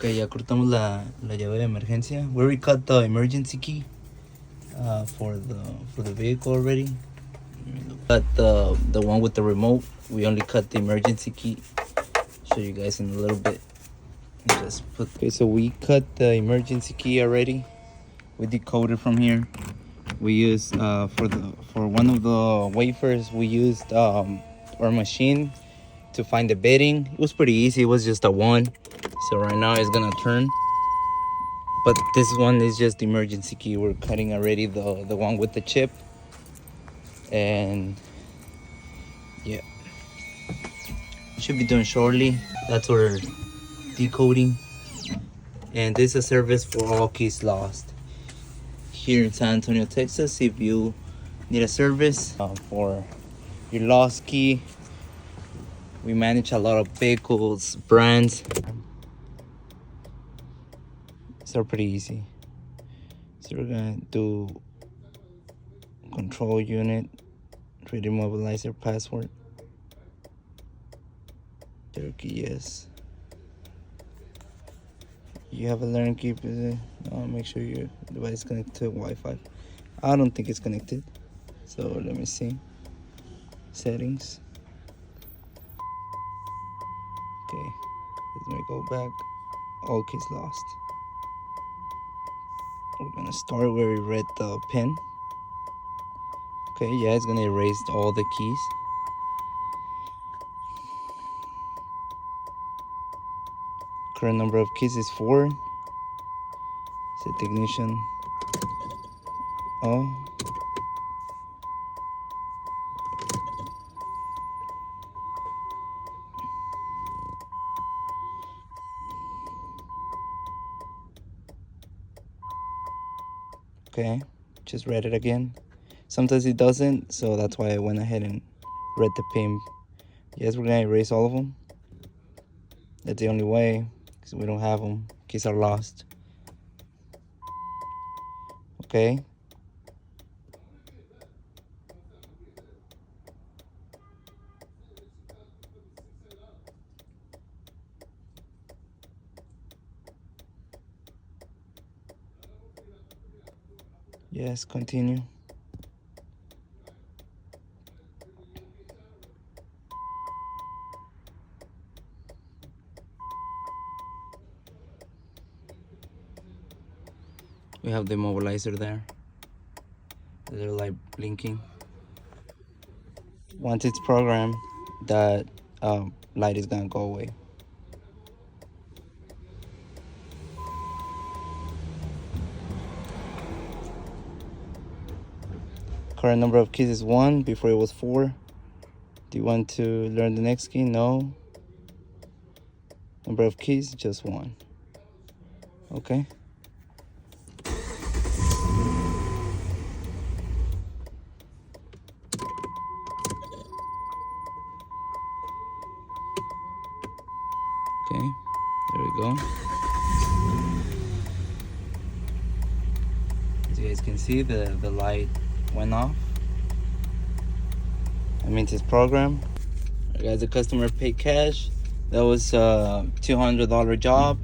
Ok, ya cortamos la llave de emergencia. We already cut the emergency key for the vehicle already. Cut the one with the remote. We only cut the emergency key. Show you guys in a little bit. Okay, so we cut the emergency key already. We decoded from here. We used for one of the wafers, we used our machine to find the bedding. It was pretty easy. It was just a 1. So right now it's gonna turn. But this one is just the emergency key. We're cutting already the one with the chip. And yeah, should be done shortly. That's what we're decoding. And this is a service for all keys lost here in San Antonio, Texas. If you need a service for your lost key, we manage a lot of vehicles, brands. So pretty easy. So we're gonna do control unit, read immobilizer password, Cherokee, yes. You have a learn key. Make sure your device is connected to Wi-Fi. I don't think it's connected. So let me see. Settings. Okay. Let me go back. All keys lost. We're gonna start where we read the pin. Okay, yeah, it's gonna erase all the keys. Current number of keys is 4. Set ignition. Oh. Okay, just read it again. Sometimes it doesn't, so that's why I went ahead and read the pin. Yes, we're gonna erase all of them. That's the only way, because we don't have them. Keys are lost. Okay. Yes, continue. We have the immobilizer there. The little light blinking. Once it's programmed, that light is gonna go away. Current number of keys is 1. Before it was 4. Do you want to learn the next key? No. Number of keys, just 1. Okay. Okay, there we go. As you guys can see, the light went off. That means it's programmed. Alright guys, the customer paid cash. That was a $200 job.